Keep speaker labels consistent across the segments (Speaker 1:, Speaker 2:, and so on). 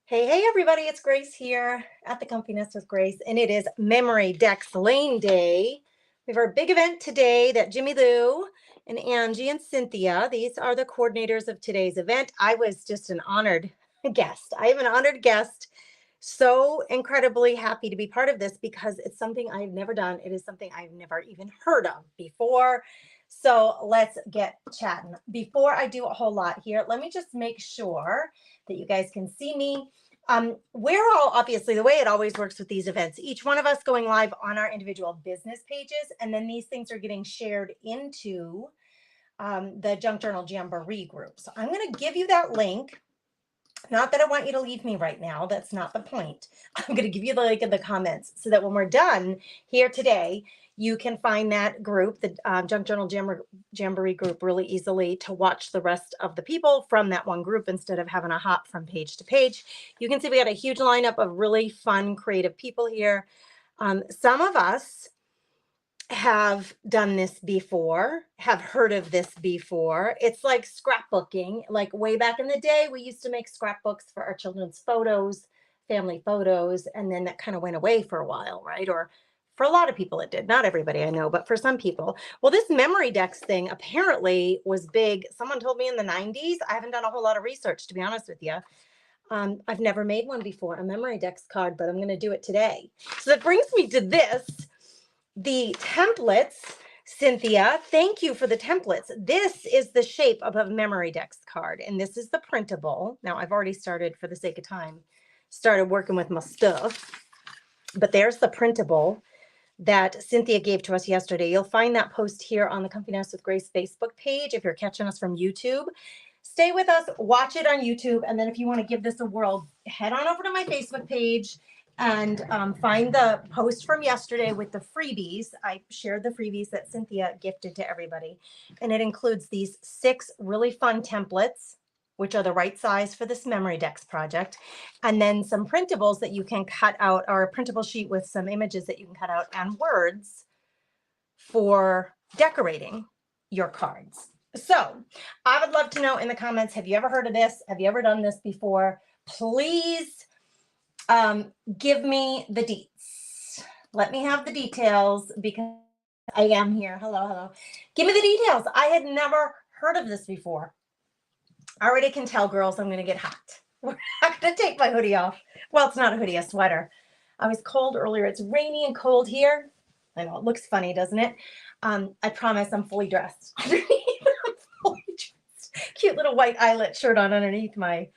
Speaker 1: Hey, everybody, it's Grace here at the Comfy Nest with Grace, and it is Memory Dex Lane Day. We have our big event today that Jimmy Lou and Angie and Cynthia, these are the coordinators of today's event. I was just an honored guest. I am an honored guest. So incredibly happy to be part of this because it's something I've never done. It is something I've never even heard of before. So let's get chatting. Before I do a whole lot here, let me just make sure that you guys can see me. We're all, obviously, the way it always works with these events, each one of us going live on our individual business pages, and then these things are getting shared into the Junk Journal Jamboree group. So I'm going to give you that link. Not that I want you to leave me right now. That's not the point. I'm going to give you the link in the comments so that when we're done here today, you can find that group, the Junk Journal Jamboree group, really easily to watch the rest of the people from that one group instead of having a hop from page to page. You can see we got a huge lineup of really fun, creative people here. Some of us have done this before, have heard of this before. It's like scrapbooking. Like way back in the day, we used to make scrapbooks for our children's photos, family photos, and then that kind of went away for a while, right? Or for a lot of people it did. Not everybody I know, but for some people. Well, this memorydex thing apparently was big. Someone told me in the 90s. I haven't done a whole lot of research, to be honest with you. I've never made one before, a memorydex card, but I'm going to do it today. So that brings me to this. The templates, Cynthia, thank you for the templates. This is the shape of a memorydex card, and this is the printable. Now, I've already started, for the sake of time, started working with my stuff, but there's the printable that Cynthia gave to us yesterday. You'll find that post here on the Comfy Nest with Grace Facebook page if you're catching us from YouTube. Stay with us, watch it on YouTube, and then if you want to give this a whirl, head on over to my Facebook page and find the post from yesterday with the freebies. I shared the freebies that Cynthia gifted to everybody, and it includes these 6 really fun templates, which are the right size for this memorydex project, and then some printables that you can cut out, or a printable sheet with some images that you can cut out, and words for decorating your cards. So I would love to know in the comments, have you ever heard of this? Have you ever done this before? Please give me the deets. Let me have the details because I am here. Hello. Give me the details. I had never heard of this before. I already can tell, girls, I'm going to get hot. We're not going to take my hoodie off. Well, it's not a hoodie, a sweater. I was cold earlier. It's rainy and cold here. I know it looks funny, doesn't it? I promise I'm fully dressed. I'm fully dressed. Cute little white eyelet shirt on underneath my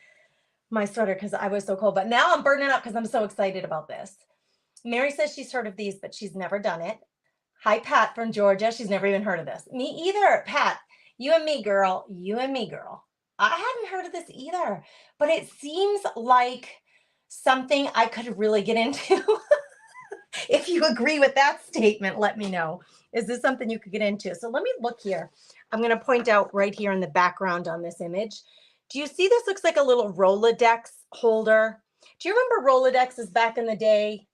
Speaker 1: sweater because I was so cold. But now I'm burning up because I'm so excited about this. Mary says she's heard of these, but she's never done it. Hi, Pat from Georgia. She's never even heard of this. Me either, Pat. You and me, girl. You and me, girl. I hadn't heard of this either, but it seems like something I could really get into. If you agree with that statement, let me know. Is this something you could get into? So let me look here. I'm going to point out right here in the background on this image. Do you see this looks like a little Rolodex holder? Do you remember Rolodexes back in the day?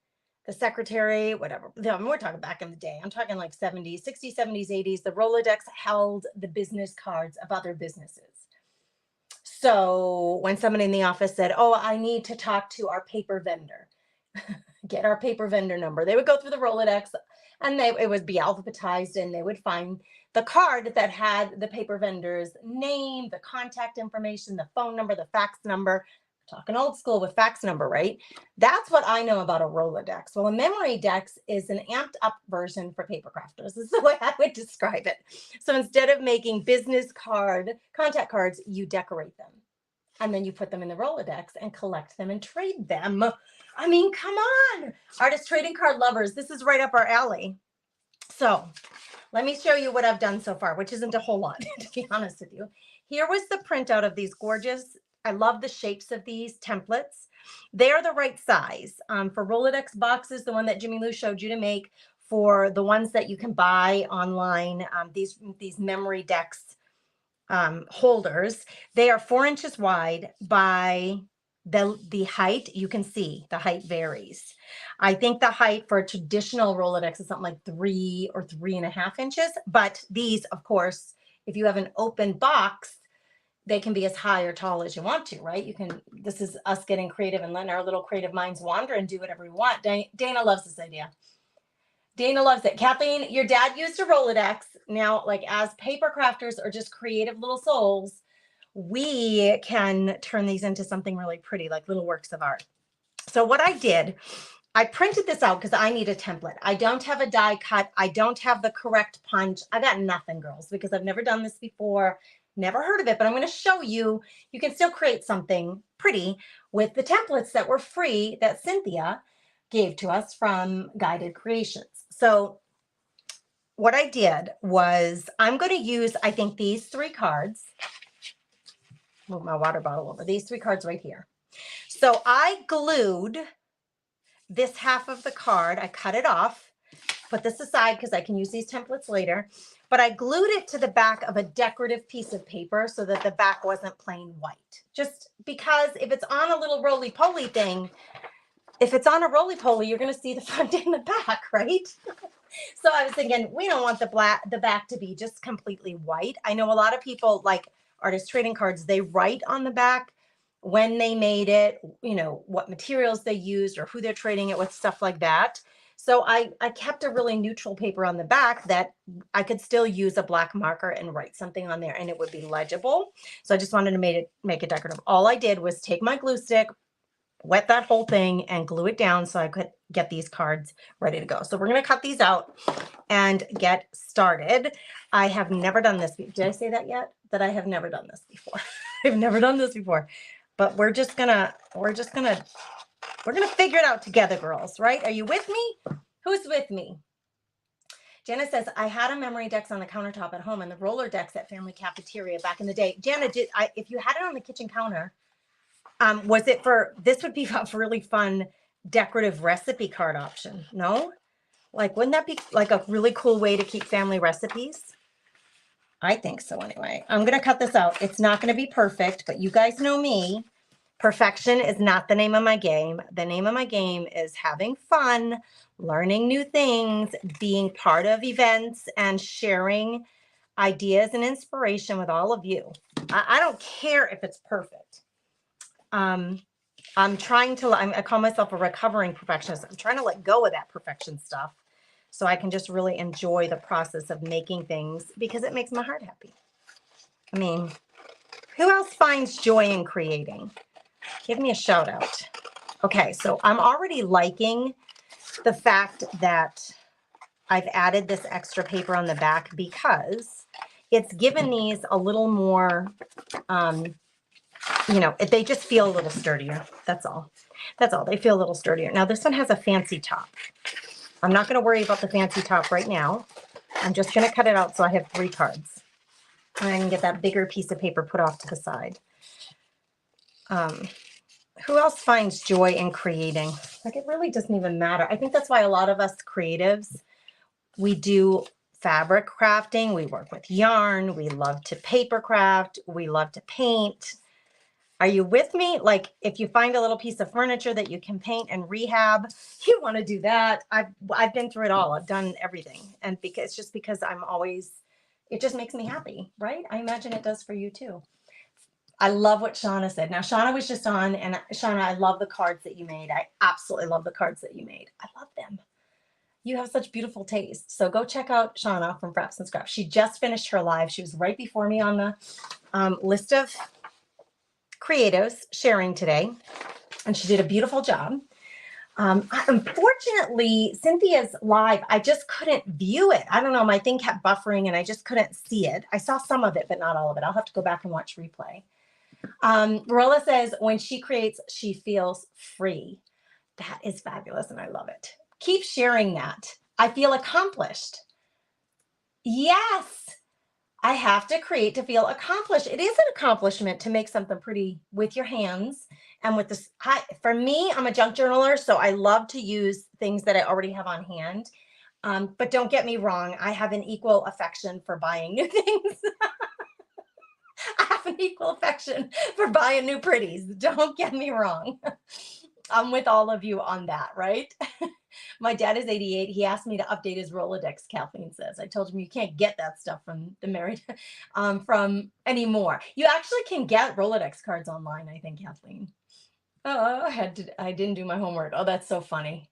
Speaker 1: The secretary, whatever. We're talking back in the day. I'm talking like 70s, 60s, 70s, 80s. The Rolodex held the business cards of other businesses. So when somebody in the office said, oh, I need to talk to our paper vendor, get our paper vendor number, they would go through the Rolodex and it would be alphabetized and they would find the card that had the paper vendor's name, the contact information, the phone number, the fax number. Talking old school with fax number, right? That's what I know about a Rolodex. Well, a memorydex is an amped up version for paper crafters. This is the way I would describe it. So instead of making business contact cards, you decorate them. And then you put them in the Rolodex and collect them and trade them. I mean, come on. Artist trading card lovers, this is right up our alley. So let me show you what I've done so far, which isn't a whole lot, to be honest with you. Here was the printout of these gorgeous, I love the shapes of these templates. They're the right size. For Rolodex boxes, the one that Jimmy Lou showed you to make, for the ones that you can buy online, these memorydex holders, they are 4 inches wide by the height. You can see the height varies. I think the height for a traditional Rolodex is something like 3 or 3.5 inches. But these, of course, if you have an open box, they can be as high or tall as you want to, right? This is us getting creative and letting our little creative minds wander and do whatever we want. Dana loves this idea. Dana loves it. Kathleen, your dad used a Rolodex. Now, like as paper crafters or just creative little souls, we can turn these into something really pretty, like little works of art. So what I did, I printed this out because I need a template. I don't have a die cut. I don't have the correct punch. I got nothing, girls, because I've never done this before, never heard of it, but I'm going to show you. You can still create something pretty with the templates that were free that Cynthia gave to us from Guided Creations. So what I did was I'm going to use, I think, these 3 cards. Move my water bottle over. These 3 cards right here. So I glued this half of the card. I cut it off, put this aside because I can use these templates later, but I glued it to the back of a decorative piece of paper so that the back wasn't plain white. Just because if it's on a little roly-poly thing, if it's on a roly-poly, you're going to see the front and the back, right? So I was thinking, we don't want the back to be just completely white. I know a lot of people, like artist trading cards, they write on the back when they made it, you know, what materials they used or who they're trading it with, stuff like that. So I kept a really neutral paper on the back that I could still use a black marker and write something on there and it would be legible. So I just wanted to make it decorative. All I did was take my glue stick, wet that whole thing and glue it down so I could get these cards ready to go. So we're going to cut these out and get started. I have never done this. Did I say that yet? That I have never done this before. I've never done this before, but we're gonna figure it out together, girls, right? Are you with me? Who's with me? Jana says, I had a memorydex on the countertop at home and the Rolodex at family cafeteria back in the day. Jana, if you had it on the kitchen counter, was it this would be a really fun decorative recipe card option. No? Like, wouldn't that be like a really cool way to keep family recipes? I think so anyway. I'm going to cut this out. It's not going to be perfect, but you guys know me. Perfection is not the name of my game. The name of my game is having fun, learning new things, being part of events, and sharing ideas and inspiration with all of you. I don't care if it's perfect. I call myself a recovering perfectionist. I'm trying to let go of that perfection stuff so I can just really enjoy the process of making things because it makes my heart happy. I mean, who else finds joy in creating? Give me a shout out. Okay, so I'm already liking the fact that I've added this extra paper on the back because it's given these a little more, you know, they just feel a little sturdier. That's all. That's all. They feel a little sturdier. Now this one has a fancy top. I'm not going to worry about the fancy top right now. I'm just going to cut it out so I have 3 cards. And I can get that bigger piece of paper put off to the side. Who else finds joy in creating? Like, it really doesn't even matter. I think that's why a lot of us creatives, we do fabric crafting. We work with yarn. We love to paper craft. We love to paint. Are you with me? Like, if you find a little piece of furniture that you can paint and rehab, you want to do that. I've been through it all. I've done everything. And because it just makes me happy, right? I imagine it does for you too. I love what Shauna said. Now, Shauna was just on, and Shauna, I love the cards that you made. I absolutely love the cards that you made. I love them. You have such beautiful taste. So go check out Shauna from Fraps and Scraps. She just finished her live. She was right before me on the list of creatives sharing today, and she did a beautiful job. Unfortunately, Cynthia's live, I just couldn't view it. I don't know, my thing kept buffering and I just couldn't see it. I saw some of it, but not all of it. I'll have to go back and watch replay. Rolla says, when she creates, she feels free. That is fabulous, and I love it. Keep sharing that. I feel accomplished. Yes, I have to create to feel accomplished. It is an accomplishment to make something pretty with your hands. And with this, for me, I'm a junk journaler, so I love to use things that I already have on hand. But don't get me wrong, I have an equal affection for buying new things. I have an equal affection for buying new pretties. Don't get me wrong. I'm with all of you on that, right? My dad is 88. He asked me to update his Rolodex, Kathleen says. I told him you can't get that stuff from the married from anymore. You actually can get Rolodex cards online, I think, Kathleen. Oh, I didn't do my homework. Oh, that's so funny.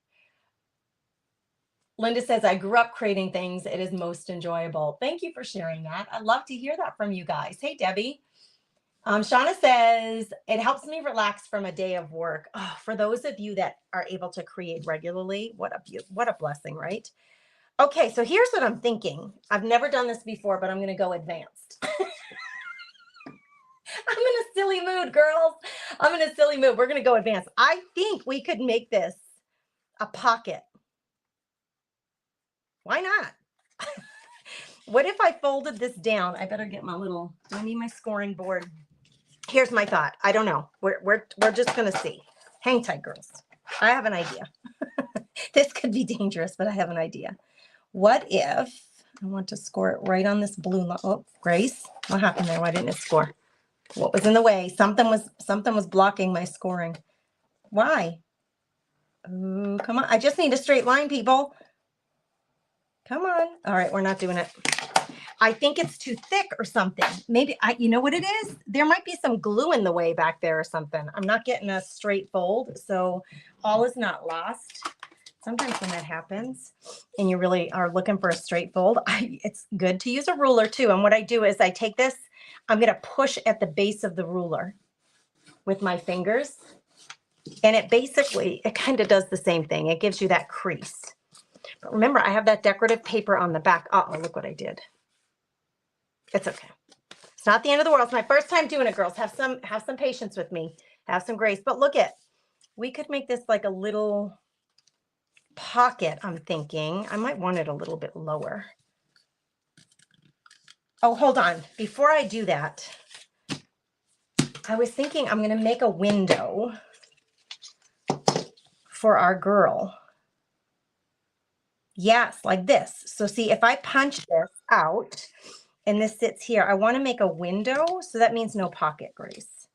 Speaker 1: Linda says, I grew up creating things. It is most enjoyable. Thank you for sharing that. I love to hear that from you guys. Hey, Debbie. Shauna says, it helps me relax from a day of work. Oh, for those of you that are able to create regularly, what a blessing, right? Okay, so here's what I'm thinking. I've never done this before, but I'm going to go advanced. I'm in a silly mood, girls. I'm in a silly mood. We're going to go advanced. I think we could make this a pocket. Why not? What if I folded this down? I better get my little, do I need my scoring board? Here's my thought. I don't know. We're just going to see. Hang tight, girls. I have an idea. This could be dangerous, but I have an idea. What if I want to score it right on this blue line? Oh, Grace, what happened there? Why didn't it score? What was in the way? Something was blocking my scoring. Why? Oh, come on. I just need a straight line, people. Come on. All right, we're not doing it. I think it's too thick or something. Maybe you know what it is? There might be some glue in the way back there or something. I'm not getting a straight fold, so all is not lost. Sometimes when that happens and you really are looking for a straight fold, it's good to use a ruler too. And what I do is I take this, I'm going to push at the base of the ruler with my fingers. And it kind of does the same thing. It gives you that crease. But remember, I have that decorative paper on the back. Uh-oh, look what I did. It's okay. It's not the end of the world. It's my first time doing it, girls. Have some patience with me. Have some grace. But look we could make this like a little pocket, I'm thinking. I might want it a little bit lower. Oh, hold on. Before I do that, I was thinking I'm going to make a window for our girl. Yes, like this. So see, if I punch this out and this sits here, I want to make a window. So that means no pocket, Grace.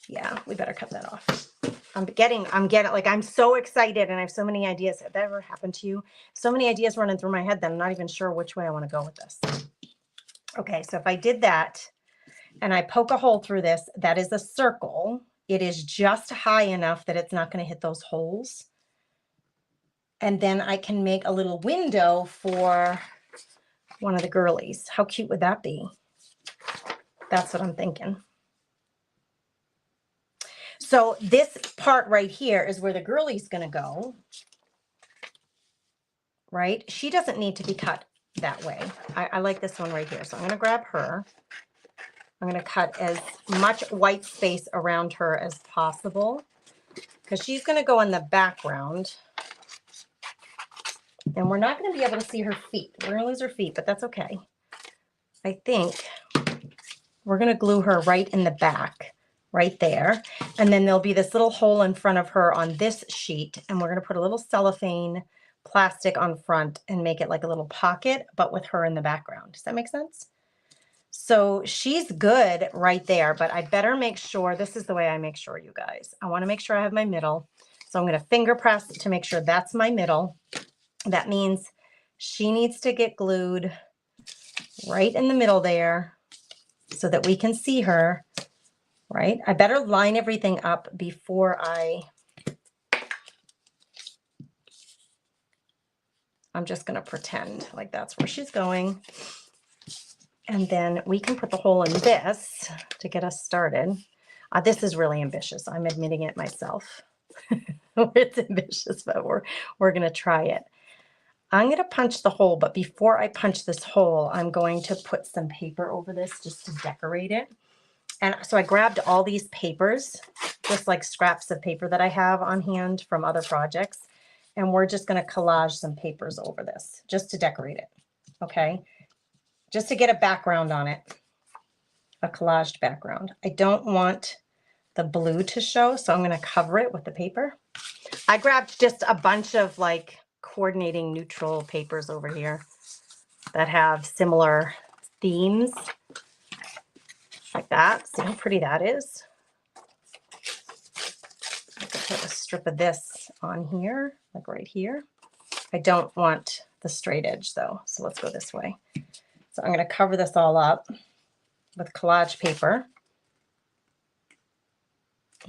Speaker 1: Yeah, we better cut that off. I'm getting, like, I'm so excited and I have so many ideas. Has that ever happened to you? So many ideas running through my head that I'm not even sure which way I want to go with this. Okay, so if I did that and I poke a hole through this, that is a circle. It is just high enough that it's not going to hit those holes. And then I can make a little window for one of the girlies. How cute would that be? That's what I'm thinking. So this part right here is where the girlie's going to go, right? She doesn't need to be cut that way. I like this one right here. So I'm going to grab her. I'm going to cut as much white space around her as possible because she's going to go in the background. And we're not going to be able to see her feet. We're going to lose her feet, but that's okay. I think we're going to glue her right in the back, right there. And then there'll be this little hole in front of her on this sheet. And we're going to put a little cellophane plastic on front and make it like a little pocket, but with her in the background. Does that make sense? So she's good right there, but I better make sure, this is the way I make sure, you guys. I want to make sure I have my middle. So I'm going to finger press to make sure that's my middle. That means she needs to get glued right in the middle there so that we can see her, right? I better line everything up before I'm just going to pretend like that's where she's going. And then we can put the hole in this to get us started. This is really ambitious. I'm admitting it myself. It's ambitious, but we're going to try it. I'm going to punch the hole, but before I punch this hole, I'm going to put some paper over this just to decorate it. And so I grabbed all these papers, just like scraps of paper that I have on hand from other projects. And we're just going to collage some papers over this just to decorate it. Okay. Just to get a background on it, a collaged background. I don't want the blue to show, so I'm going to cover it with the paper. I grabbed just a bunch of like coordinating neutral papers over here that have similar themes like that. See how pretty that is? put a strip of this on here, like right here. I don't want the straight edge though, so let's go this way. So I'm going to cover this all up with collage paper.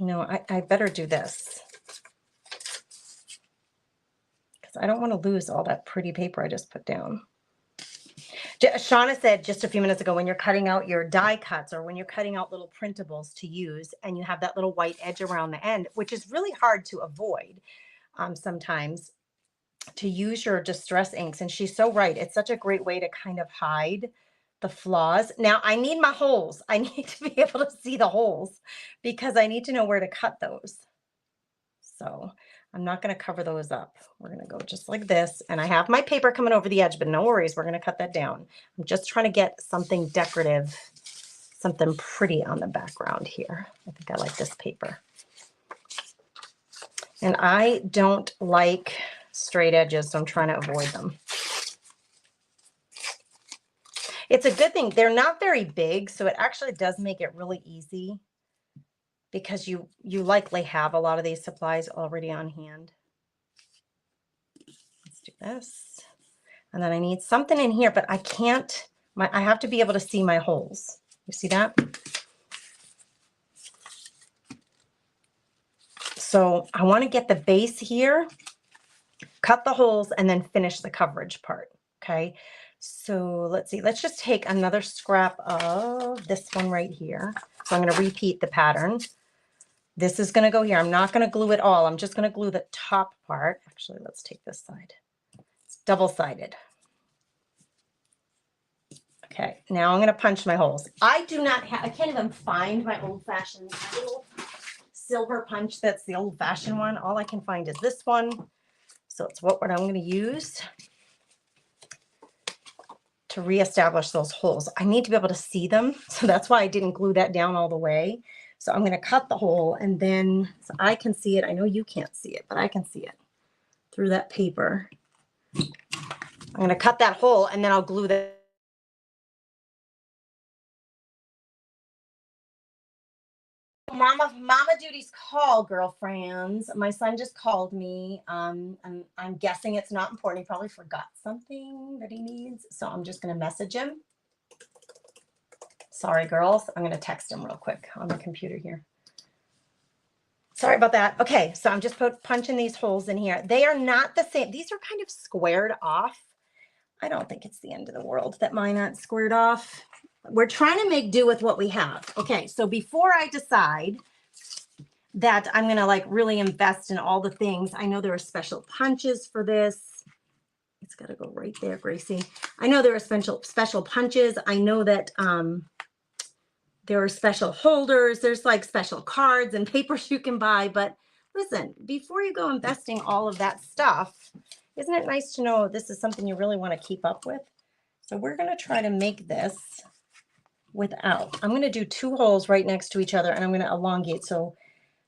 Speaker 1: No, I better do this because I don't want to lose all that pretty paper I just put down. Shauna said just a few minutes ago, when you're cutting out your die cuts or when you're cutting out little printables to use and you have that little white edge around the end, which is really hard to avoid sometimes, to use your distress inks. And she's so right. It's such a great way to kind of hide the flaws. Now I need my holes. I need to be able to see the holes because I need to know where to cut those. So I'm not going to cover those up. We're going to go just like this. And I have my paper coming over the edge, but no worries. We're going to cut that down. I'm just trying to get something decorative, something pretty on the background here. I think I like this paper. And I don't like straight edges, so I'm trying to avoid them. It's a good thing. They're not very big, so it actually does make it really easy because you likely have a lot of these supplies already on hand. Let's do this. And then I need something in here, but I can't, I have to be able to see my holes. You see that? So I want to get the base here, cut the holes, and then finish the coverage part. Okay. So let's see, let's just take another scrap of this one right here. So I'm going to repeat the pattern. This is going to go here. I'm not going to glue it all. I'm just going to glue the top part. Actually, let's take this side. It's double-sided. Okay, now I'm going to punch my holes. I do not have, I can't even find my old-fashioned little silver punch. That's the old-fashioned one. All I can find is this one. So it's what I'm going to use to reestablish those holes. I need to be able to see them. So that's why I didn't glue that down all the way. So I'm going to cut the hole and then so I can see it. I know you can't see it, but I can see it through that paper. I'm going to cut that hole and then I'll glue that. Mama duty's call, girlfriends. My son just called me. I'm guessing it's not important. He probably forgot something that he needs. So I'm just going to message him. Sorry, girls. I'm going to text him real quick on the computer here. Sorry about that. Okay, so I'm just punching these holes in here. They are not the same. These are kind of squared off. I don't think it's the end of the world that mine aren't squared off. We're trying to make do with what we have. Okay, so before I decide that I'm going to like really invest in all the things, I know there are special punches for this. It's got to go right there, Gracie. I know there are special punches. I know that there are special holders. There's like special cards and papers you can buy. But listen, before you go investing all of that stuff, isn't it nice to know this is something you really want to keep up with? So we're going to try to make this without. I'm going to do 2 holes right next to each other and I'm going to elongate. So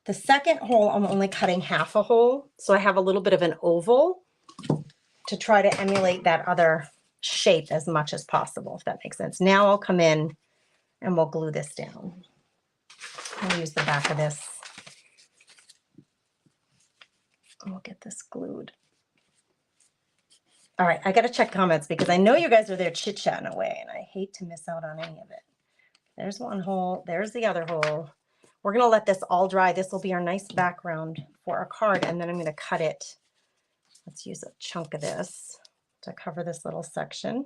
Speaker 1: the second hole, I'm only cutting half a hole. So I have a little bit of an oval to try to emulate that other shape as much as possible, if that makes sense. Now I'll come in and we'll glue this down. I'll use the back of this. And we'll get this glued. All right, I got to check comments because I know you guys are there chit-chatting away and I hate to miss out on any of it. There's one hole. There's the other hole. We're going to let this all dry. This will be our nice background for our card, and then I'm going to cut it. Let's use a chunk of this to cover this little section.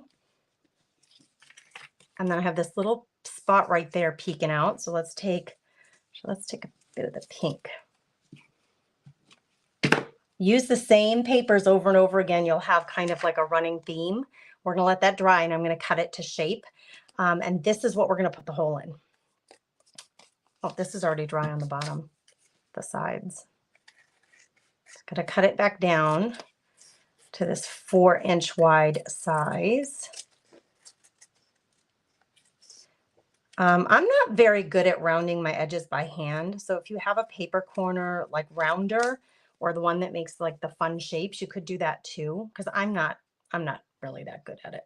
Speaker 1: And then I have this little spot right there peeking out. So let's take a bit of the pink. Use the same papers over and over again. You'll have kind of like a running theme. We're going to let that dry and I'm going to cut it to shape. And this is what we're going to put the hole in. Oh, this is already dry on the bottom, the sides. Going to cut it back down to this 4-inch wide size. I'm not very good at rounding my edges by hand. So if you have a paper corner like rounder or the one that makes like the fun shapes, you could do that too. Because I'm not really that good at it.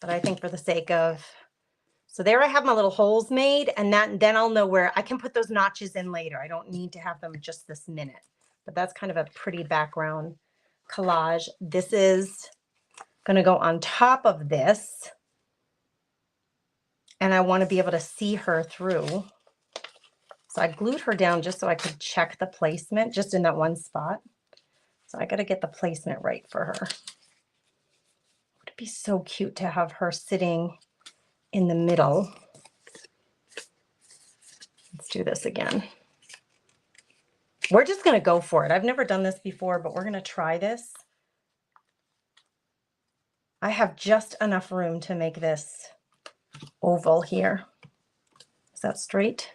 Speaker 1: But I think for the sake of So there I have my little holes made, and then I'll know where I can put those notches in later. I don't need to have them just this minute, but that's kind of a pretty background collage. This is going to go on top of this, and I want to be able to see her through. So I glued her down just so I could check the placement just in that one spot. So I got to get the placement right for her. It would be so cute to have her sitting in the middle. Let's do this again. We're just going to go for it. I've never done this before, but we're going to try this. I have just enough room to make this oval here. Is that straight?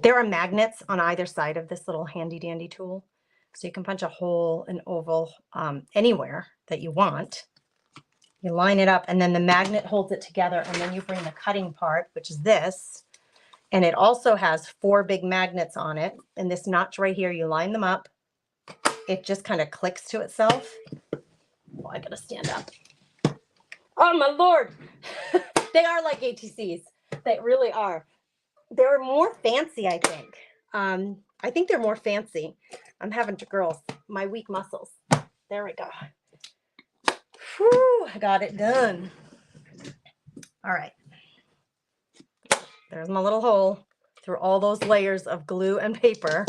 Speaker 1: There are magnets on either side of this little handy dandy tool. So you can punch a hole, an oval, anywhere that you want. You line it up, and then the magnet holds it together, and then you bring the cutting part, which is this, and it also has 4 big magnets on it. And this notch right here, you line them up. It just kind of clicks to itself. Oh, I gotta stand up. Oh my Lord. They are like ATCs. They really are. They're more fancy, I think. I think they're more fancy. I'm having to, girls, my weak muscles. There we go. Whew, I got it done. All right. There's my little hole through all those layers of glue and paper.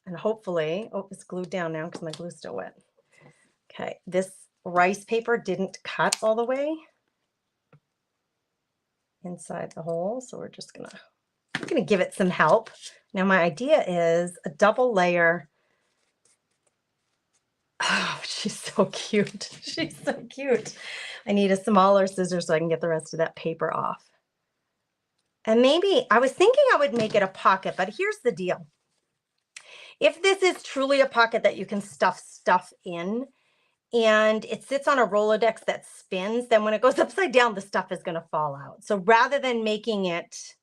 Speaker 1: And hopefully, oh, it's glued down now because my glue's still wet. Okay, this rice paper didn't cut all the way inside the hole, so we're gonna give it some help. Now my idea is a double layer. Oh, she's so cute. She's so cute. I need a smaller scissors so I can get the rest of that paper off. And maybe I was thinking I would make it a pocket, but here's the deal. If this is truly a pocket that you can stuff stuff in, and it sits on a Rolodex that spins, then when it goes upside down, the stuff is going to fall out. So rather than making it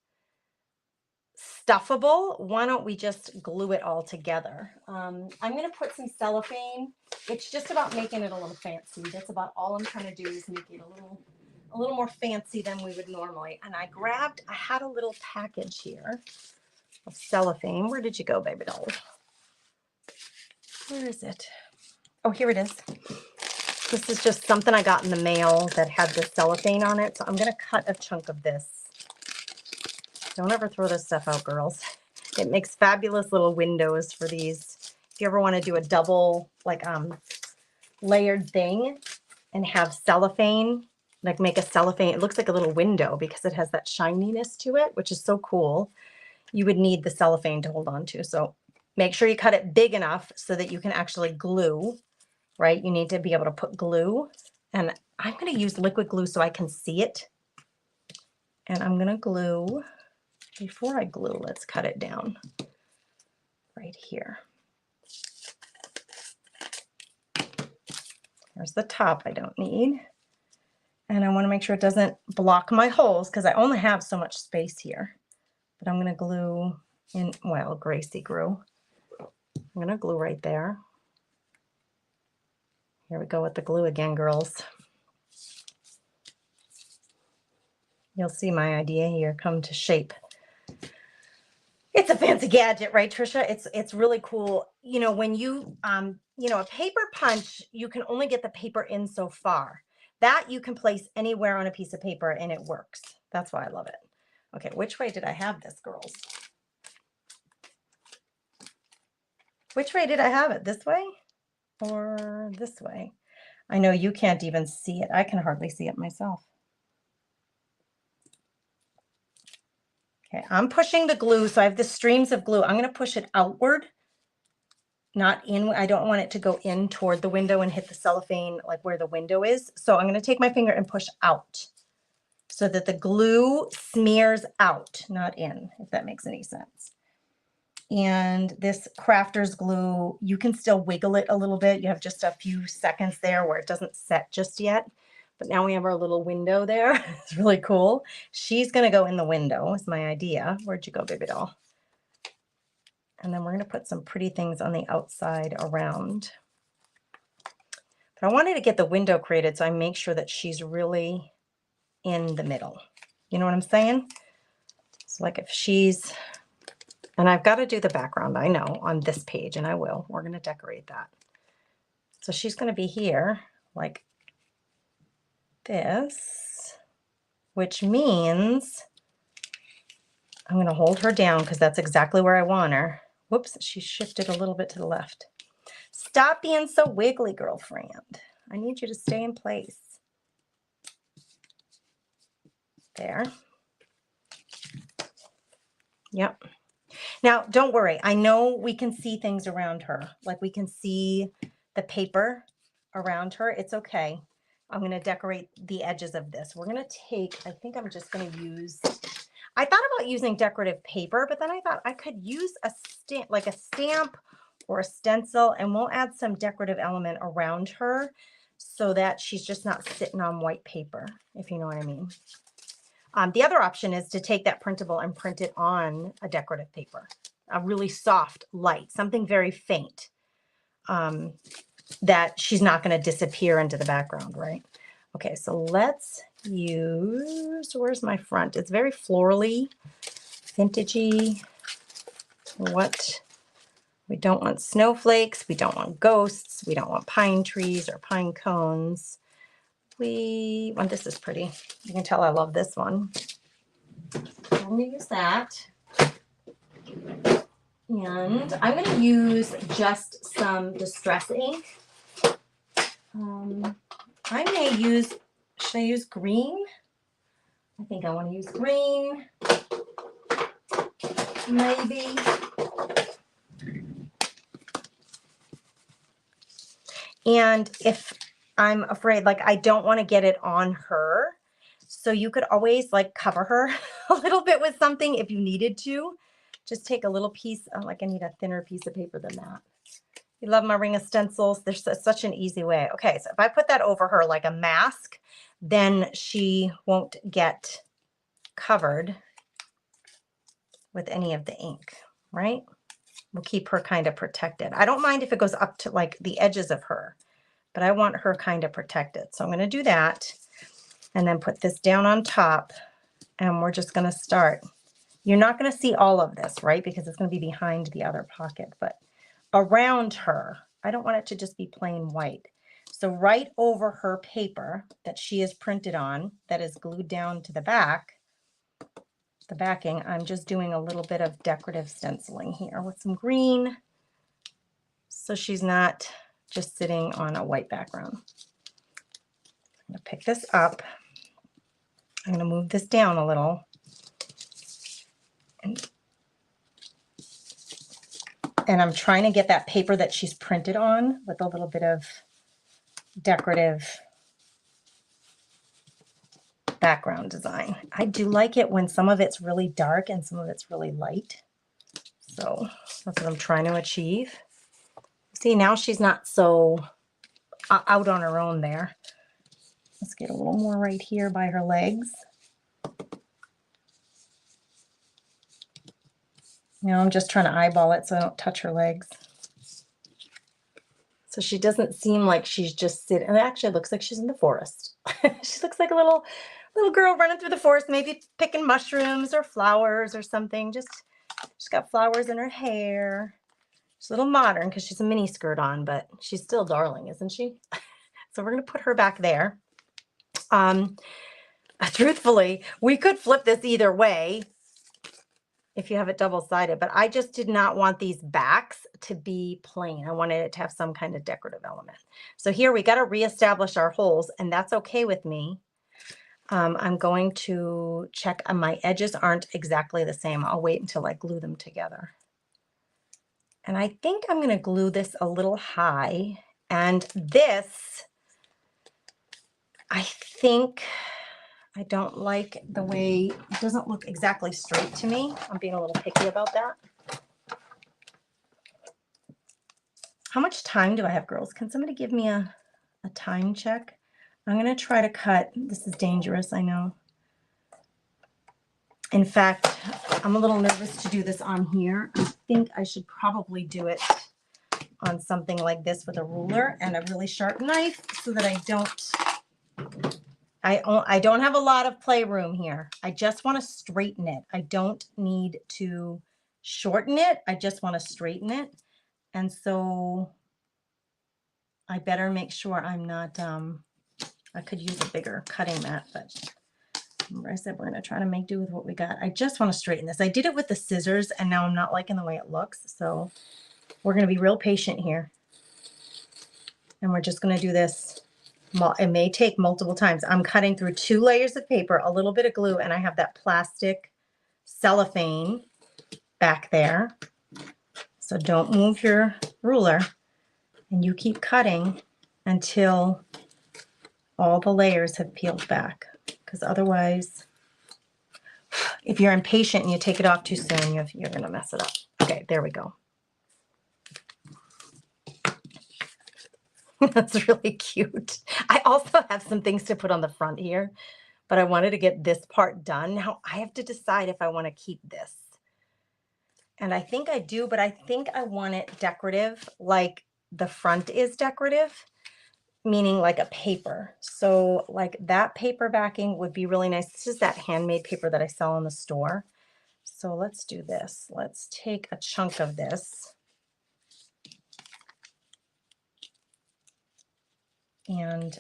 Speaker 1: stuffable, why don't we just glue it all together? I'm going to put some cellophane. It's just about making it a little fancy. That's about all I'm trying to do, is make it a little more fancy than we would normally. And I had a little package here of cellophane. Where did you go, baby doll? Where is it? Oh, here it is. This is just something I got in the mail that had the cellophane on it. So I'm going to cut a chunk of this. Don't ever throw this stuff out, girls. It makes fabulous little windows for these. If you ever want to do a double, like, layered thing and have cellophane, like make a cellophane, it looks like a little window because it has that shininess to it, which is so cool. You would need the cellophane to hold on to. So make sure you cut it big enough so that you can actually glue, right? You need to be able to put glue. And I'm going to use liquid glue so I can see it. And I'm going to glue. Before I glue, let's cut it down right here. There's the top I don't need. And I want to make sure it doesn't block my holes because I only have so much space here. But I'm going to glue in, well, Gracie grew. I'm going to glue right there. Here we go with the glue again, girls. You'll see my idea here come to shape. It's a fancy gadget, right, Trisha? It's really cool. You know, when you, a paper punch, you can only get the paper in so far. That you can place anywhere on a piece of paper and it works. That's why I love it. Okay, which way did I have this, girls? Which way did I have it? This way or this way? I know you can't even see it. I can hardly see it myself. Okay, I'm pushing the glue. So I have the streams of glue. I'm going to push it outward, not in. I don't want it to go in toward the window and hit the cellophane like where the window is. So I'm going to take my finger and push out so that the glue smears out, not in, if that makes any sense. And this crafter's glue, you can still wiggle it a little bit. You have just a few seconds there where it doesn't set just yet. But now we have our little window there. It's really cool. She's going to go in the window is my idea. Where'd you go, baby doll? And then we're going to put some pretty things on the outside around. But I wanted to get the window created so I make sure that she's really in the middle. You know what I'm saying? So like if she's, and I've got to do the background, I know, on this page, and I will. We're going to decorate that. So she's going to be here like this, which means I'm going to hold her down because that's exactly where I want her. Whoops, she shifted a little bit to the left. Stop being so wiggly, girlfriend. I need you to stay in place. There. Yep. Now, don't worry. I know we can see things around her. Like we can see the paper around her. It's okay. I'm going to decorate the edges of this. We're going to take, I think I'm just going to use, I thought about using decorative paper, but then I thought I could use a stamp, like a stamp or a stencil, and we'll add some decorative element around her so that she's just not sitting on white paper, if you know what I mean. The other option is to take that printable and print it on a decorative paper, a really soft light, something very faint, that she's not going to disappear into the background, right? Okay, so let's use, where's my front? It's very florally, vintagey. What? We don't want snowflakes. We don't want ghosts. We don't want pine trees or pine cones. We want, this is pretty. You can tell I love this one. I'm going to use that. And I'm going to use just some distress ink. I may use, should I use green? I think I want to use green. Maybe. And if I'm afraid, like I don't want to get it on her, so you could always like cover her a little bit with something if you needed to. Just take a little piece, like I need a thinner piece of paper than that. You love my ring of stencils. There's such an easy way. Okay, so if I put that over her like a mask, then she won't get covered with any of the ink, right? We'll keep her kind of protected. I don't mind if it goes up to like the edges of her, but I want her kind of protected. So I'm going to do that and then put this down on top, and we're just going to start. You're not going to see all of this, right? Because it's going to be behind the other pocket, but around her, I don't want it to just be plain white. So right over her paper that she is printed on, that is glued down to the back, the backing, I'm just doing a little bit of decorative stenciling here with some green, so she's not just sitting on a white background. I'm going to pick this up. I'm going to move this down a little. And I'm trying to get that paper that she's printed on with a little bit of decorative background design. I do like it when some of it's really dark and some of it's really light. So that's what I'm trying to achieve. See, now she's not so out on her own there. Let's get a little more right here by her legs. You know, I'm just trying to eyeball it so I don't touch her legs. So she doesn't seem like she's just sitting. And it actually looks like she's in the forest. She looks like a little girl running through the forest, maybe picking mushrooms or flowers or something. She's got flowers in her hair. She's a little modern because she's a mini skirt on, but she's still darling, isn't she? So we're going to put her back there. Truthfully, we could flip this either way if you have it double-sided, but I just did not want these backs to be plain. I wanted it to have some kind of decorative element. So here we got to reestablish our holes, and that's okay with me. I'm going to check on my edges aren't exactly the same. I'll wait until I glue them together. And I think I'm going to glue this a little high. And this, I think, I don't like the way, it doesn't look exactly straight to me. I'm being a little picky about that. How much time do I have, girls? Can somebody give me a time check? I'm going to try to cut. This is dangerous, I know. In fact, I'm a little nervous to do this on here. I think I should probably do it on something like this with a ruler and a really sharp knife so that I don't I don't have a lot of playroom here. I just want to straighten it. I don't need to shorten it. I just want to straighten it. And so I better make sure I'm not, I could use a bigger cutting mat, but remember I said we're going to try to make do with what we got. I just want to straighten this. I did it with the scissors and now I'm not liking the way it looks. So we're going to be real patient here. And we're just going to do this. It may take multiple times. I'm cutting through 2 layers of paper, a little bit of glue, and I have that plastic cellophane back there. So don't move your ruler, and you keep cutting until all the layers have peeled back, because otherwise, if you're impatient and you take it off too soon, you're going to mess it up. Okay, there we go. That's really cute. I also have some things to put on the front here, but I wanted to get this part done. Now I have to decide if I want to keep this. And I think I do, but I think I want it decorative, like the front is decorative, meaning like a paper. So like that paper backing would be really nice. This is that handmade paper that I sell in the store. So let's do this. Let's take a chunk of this. And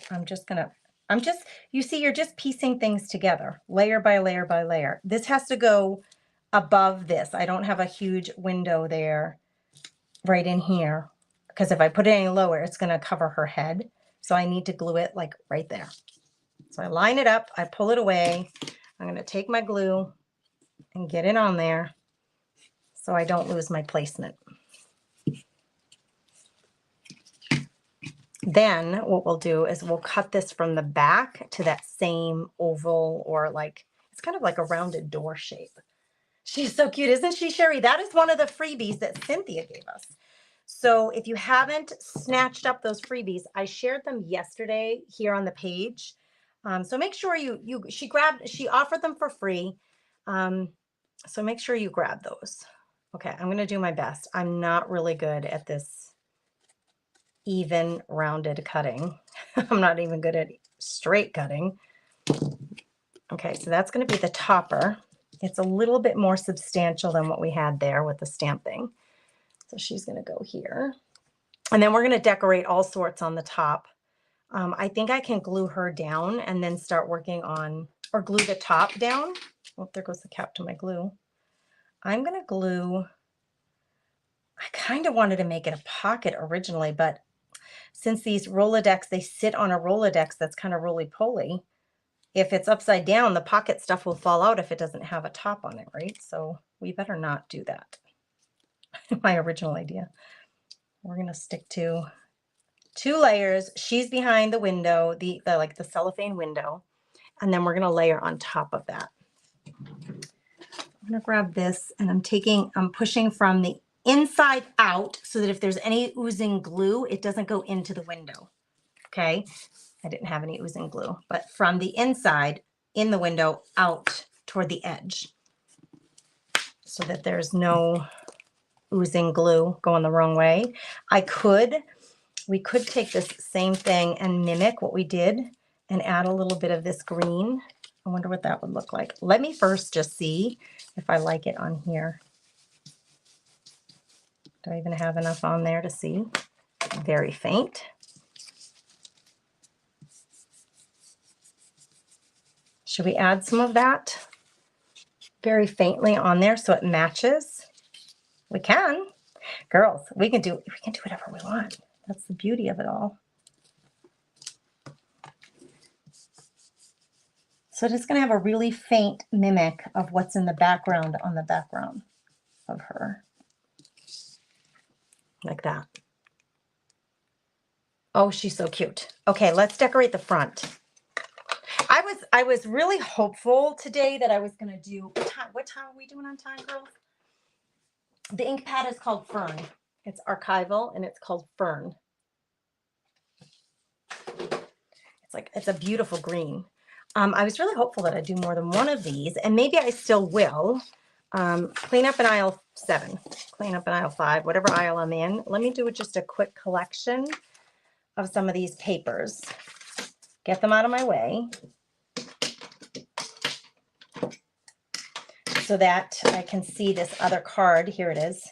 Speaker 1: you see, you're just piecing things together, layer by layer by layer. This has to go above this. I don't have a huge window there right in here, because if I put it any lower, it's going to cover her head. So I need to glue it like right there. So I line it up, I pull it away. I'm going to take my glue and get it on there so I don't lose my placement. Then what we'll do is we'll cut this from the back to that same oval, or like, it's kind of like a rounded door shape. She's so cute, isn't she, Sherry? That is one of the freebies that Cynthia gave us. So if you haven't snatched up those freebies, I shared them yesterday here on the page. So make sure she offered them for free. So make sure you grab those. Okay, I'm going to do my best. I'm not really good at this even rounded cutting. I'm not even good at straight cutting. Okay, so that's going to be the topper. It's a little bit more substantial than what we had there with the stamping. So she's going to go here. And then we're going to decorate all sorts on the top. I think I can glue her down and then start working on, or glue the top down. Oh, there goes the cap to my glue. I'm going to glue, I kind of wanted to make it a pocket originally, but since these Rolodex, they sit on a Rolodex that's kind of roly-poly, if it's upside down, the pocket stuff will fall out if it doesn't have a top on it, right? So we better not do that. My original idea. We're going to stick to 2 layers. She's behind the window, the cellophane window, and then we're going to layer on top of that. I'm going to grab this, and I'm pushing from the inside out so that if there's any oozing glue, it doesn't go into the window. Okay. I didn't have any oozing glue, but from the inside in the window out toward the edge so that there's no oozing glue going the wrong way. We could take this same thing and mimic what we did and add a little bit of this green. I wonder what that would look like. Let me first just see if I like it on here. Do I even have enough on there to see? Very faint. Should we add some of that very faintly on there so it matches? We can. Girls, we can do whatever we want. That's the beauty of it all. So it's going to have a really faint mimic of what's in the background on the background of her. Like that. Oh, she's so cute. Okay, let's decorate the front. I was really hopeful today that I was going to do, what time are we doing on time, girls? The ink pad is called Fern. It's archival and it's called Fern. It's a beautiful green. I was really hopeful that I'd do more than one of these, and maybe I still will. Clean up in aisle 7, clean up in aisle 5, whatever aisle I'm in. Let me do just a quick collection of some of these papers. Get them out of my way. so that I can see this other card. Here it is.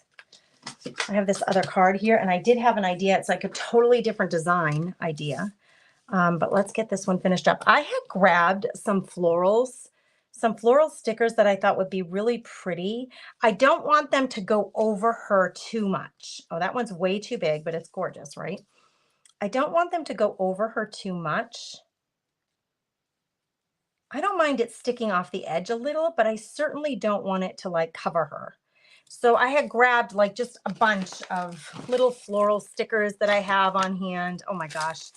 Speaker 1: I have this other card here, and I did have an idea. It's like a totally different design idea. But let's get this one finished up. I had grabbed some floral stickers that I thought would be really pretty. I don't want them to go over her too much. Oh, that one's way too big, but it's gorgeous, right? I don't want them to go over her too much. I don't mind it sticking off the edge a little, but I certainly don't want it to like cover her. So I had grabbed like just a bunch of little floral stickers that I have on hand. Oh my gosh.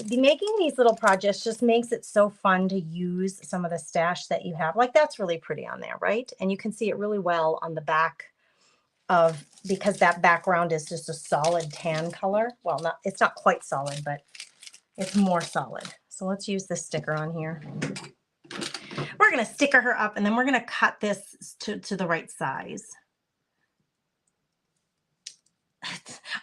Speaker 1: Making these little projects just makes it so fun to use some of the stash that you have. Like that's really pretty on there, right? And you can see it really well on the back of, because that background is just a solid tan color. Well, it's not quite solid, but it's more solid. So let's use this sticker on here. We're going to sticker her up, and then we're going to cut this to the right size.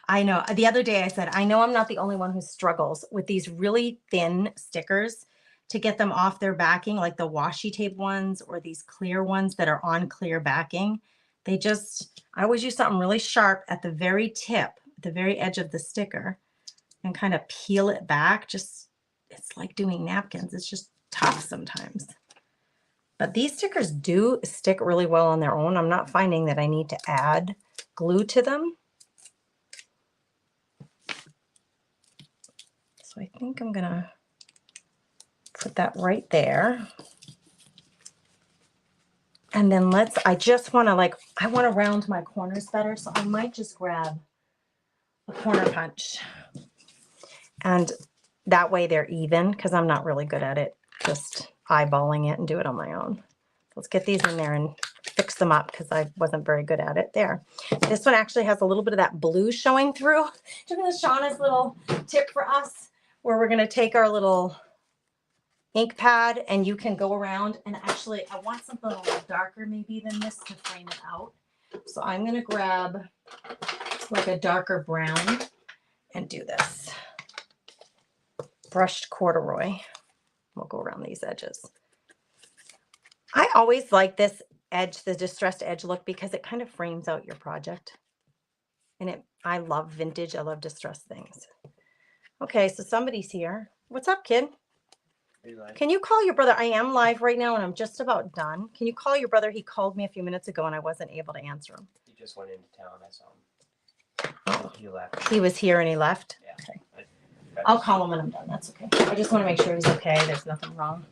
Speaker 1: I know. The other day I said, I know I'm not the only one who struggles with these really thin stickers to get them off their backing, like the washi tape ones or these clear ones that are on clear backing. I always use something really sharp at the very tip, the very edge of the sticker, and kind of peel it back. It's like doing napkins. It's just tough sometimes. But these stickers do stick really well on their own. I'm not finding that I need to add glue to them. So I think I'm gonna put that right there. And then I just wanna I wanna round my corners better. So I might just grab a corner punch. And that way they're even, because I'm not really good at it, just eyeballing it and do it on my own. Let's get these in there and fix them up because I wasn't very good at it. There. This one actually has a little bit of that blue showing through. This is Shauna's little tip for us, where we're going to take our little ink pad and you can go around, and actually I want something a little darker maybe than this to frame it out. So I'm going to grab like a darker brown and do this. Brushed corduroy. We'll go around these edges. I always like this edge, the distressed edge look, because it kind of frames out your project. And I love vintage. I love distressed things. Okay, so somebody's here. What's up, kid? Can you call your brother? I am live right now and I'm just about done. Can you call your brother? He called me a few minutes ago and I wasn't able to answer him.
Speaker 2: He just went into town. I saw him.
Speaker 1: Oh,
Speaker 2: he left.
Speaker 1: He was here and he left?
Speaker 2: Yeah.
Speaker 1: Okay. I'll call him when I'm done. That's okay. I just want to make sure he's okay. There's nothing wrong.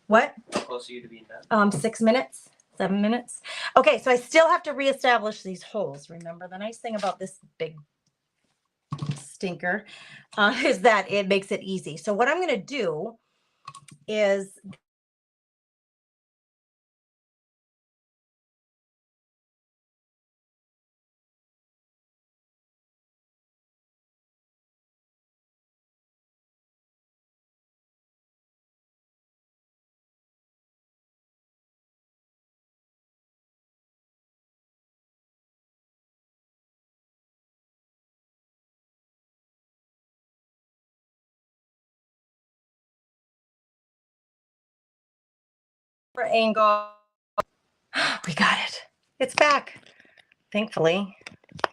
Speaker 1: What?
Speaker 2: How close are you to being done?
Speaker 1: 6 minutes, 7 minutes. Okay, so I still have to reestablish these holes. Remember, the nice thing about this big stinker is that it makes it easy. So what I'm going to do is angle. We got it. It's back. Thankfully.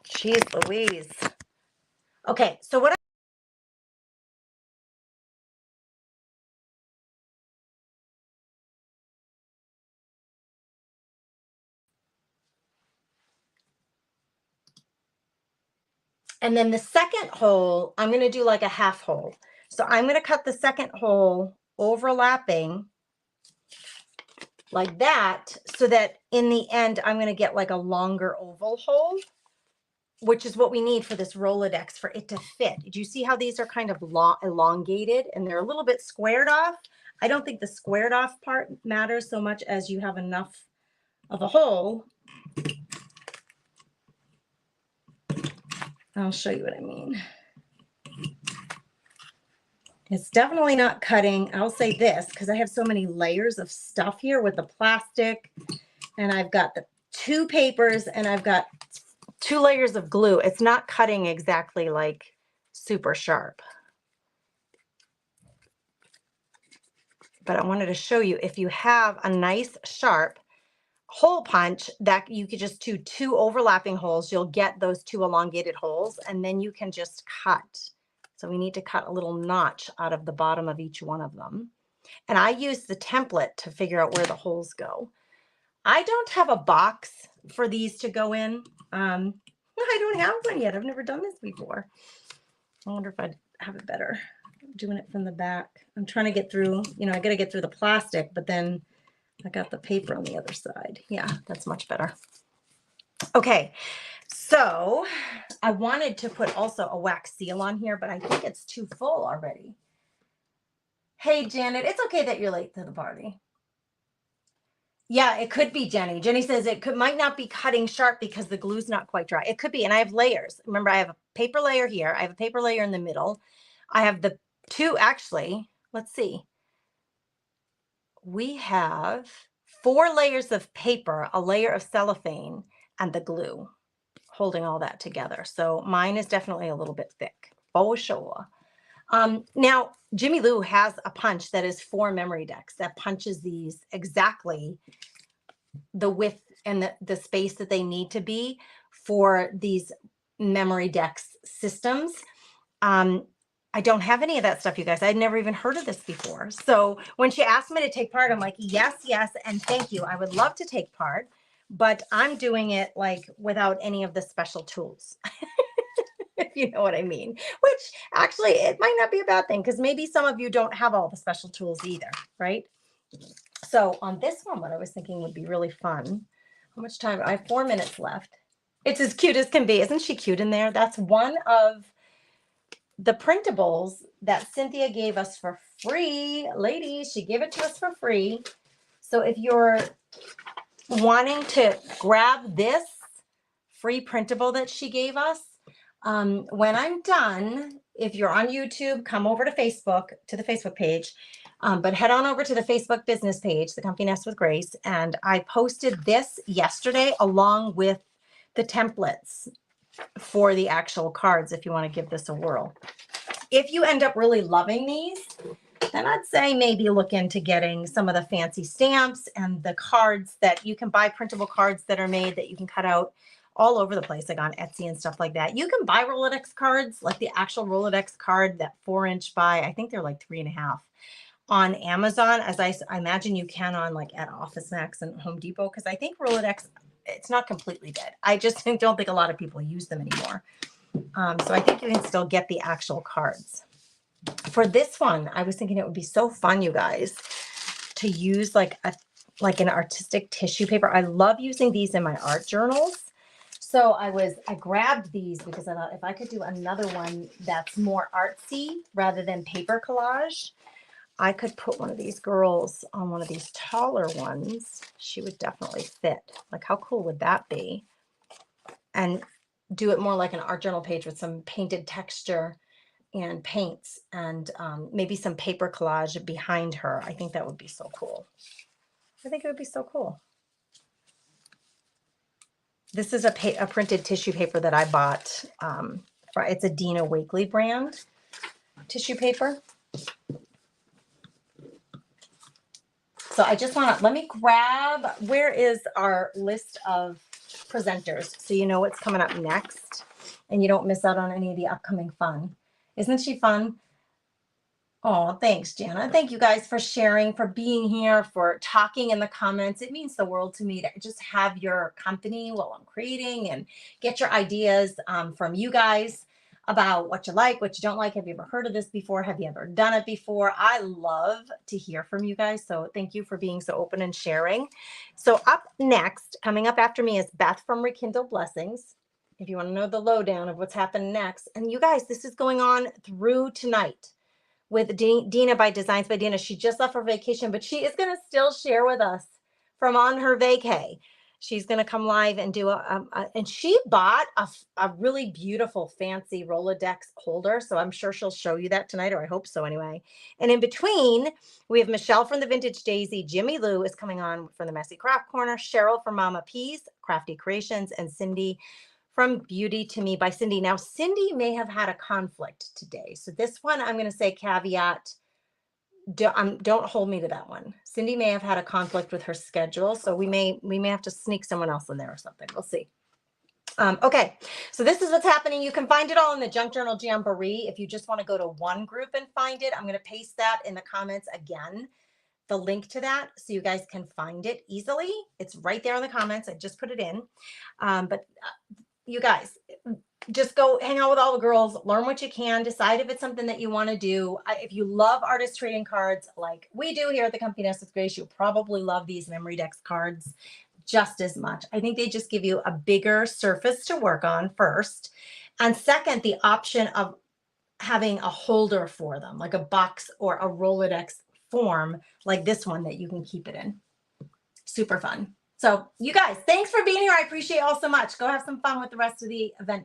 Speaker 1: Jeez Louise. Okay, so what and then the second hole, I'm going to do like a half hole. So I'm going to cut the second hole overlapping like that, so that in the end, I'm going to get like a longer oval hole, which is what we need for this Rolodex for it to fit. Did you see how these are kind of elongated and they're a little bit squared off? I don't think the squared off part matters so much as you have enough of a hole. I'll show you what I mean. It's definitely not cutting. I'll say this because I have so many layers of stuff here with the plastic, and I've got the 2 papers and I've got 2 layers of glue. It's not cutting exactly like super sharp. But I wanted to show you, if you have a nice sharp hole punch that you could just do 2 overlapping holes. You'll get those 2 elongated holes, and then you can just cut. So we need to cut a little notch out of the bottom of each one of them. And I use the template to figure out where the holes go. I don't have a box for these to go in. I don't have one yet. I've never done this before. I wonder if I'd have it better doing it from the back. I'm trying to get through, I got to get through the plastic, but then I got the paper on the other side. Yeah, that's much better. Okay, so I wanted to put also a wax seal on here, but I think it's too full already. Hey, Janet, it's okay that you're late to the party. Yeah, it could be, Jenny. Jenny says might not be cutting sharp because the glue's not quite dry. It could be, and I have layers. Remember, I have a paper layer here. I have a paper layer in the middle. I have the 2, actually, let's see. We have 4 layers of paper, a layer of cellophane, and the glue holding all that together. So mine is definitely a little bit thick, for sure. Now, Jimmy Lou has a punch that is for memorydex that punches these exactly the width and the space that they need to be for these memorydex systems. I don't have any of that stuff, you guys. I'd never even heard of this before. So when she asked me to take part, I'm like, yes, and thank you. I would love to take part, but I'm doing it like without any of the special tools. If you know what I mean, which actually it might not be a bad thing because maybe some of you don't have all the special tools either, right? So on this one, what I was thinking would be really fun. How much time? I have 4 minutes left. It's as cute as can be. Isn't she cute in there? That's one of the printables that Cynthia gave us for free. Ladies, she gave it to us for free. So if you're wanting to grab this free printable that she gave us, when I'm done, if you're on YouTube, come over to Facebook, to the Facebook page, but head on over to the Facebook business page, The Comfy Nest with Grace, and I posted this yesterday along with the templates for the actual cards if you want to give this a whirl. If you end up really loving these, then I'd say maybe look into getting some of the fancy stamps and the cards that you can buy, printable cards that are made that you can cut out all over the place, like on Etsy and stuff like that. You can buy Rolodex cards, like the actual Rolodex card, that 4-inch by, I think they're like 3.5 on Amazon, as I imagine you can on like at Office Max and Home Depot, because I think Rolodex, it's not completely dead. I just don't think a lot of people use them anymore. So I think you can still get the actual cards. For this one, I was thinking it would be so fun, you guys, to use like an artistic tissue paper. I love using these in my art journals. So I grabbed these because I thought if I could do another one that's more artsy rather than paper collage, I could put one of these girls on one of these taller ones. She would definitely fit. Like, how cool would that be? And do it more like an art journal page with some painted texture and paints and maybe some paper collage behind her. I think that would be so cool. I think it would be so cool. This is a printed tissue paper that I bought. It's a Dina Wakley brand tissue paper. So I just want to, let me grab, where is our list of presenters so you know what's coming up next and you don't miss out on any of the upcoming fun. Isn't she fun? Oh, thanks, Jana. Thank you guys for sharing, for being here, for talking in the comments. It means the world to me to just have your company while I'm creating and get your ideas from you guys about what you like, what you don't like. Have you ever heard of this before? Have you ever done it before? I love to hear from you guys. So thank you for being so open and sharing. So up next, coming up after me, is Beth from Rekindle Blessings. If you want to know the lowdown of what's happened next. And you guys, this is going on through tonight with Dina by Designs by Dina. She just left for vacation, but she is going to still share with us from on her vacay. She's going to come live and do and she bought a really beautiful fancy Rolodex holder. So I'm sure she'll show you that tonight, or I hope so anyway. And in between, we have Michelle from the Vintage Daisy. Jimmy Lou is coming on from the Messy Craft Corner. Cheryl from Mama P's Crafty Creations, and Cindy from Beauty to Me by Cindy. Now, Cindy may have had a conflict today. So this one, I'm going to say caveat, don't hold me to that one. Cindy may have had a conflict with her schedule, so we may have to sneak someone else in there or something. We'll see. Okay, so this is what's happening. You can find it all in the Junk Journal Jamboree. If you just want to go to one group and find it, I'm going to paste that in the comments again, the link to that, so you guys can find it easily. It's right there in the comments. I just put it in. But you guys, just go hang out with all the girls, learn what you can, decide if it's something that you want to do. If you love artist trading cards like we do here at the Company Nest with Grace, you'll probably love these memorydex cards just as much. I think they just give you a bigger surface to work on first. And second, the option of having a holder for them, like a box or a Rolodex form like this one that you can keep it in. Super fun. So you guys, thanks for being here. I appreciate you all so much. Go have some fun with the rest of the event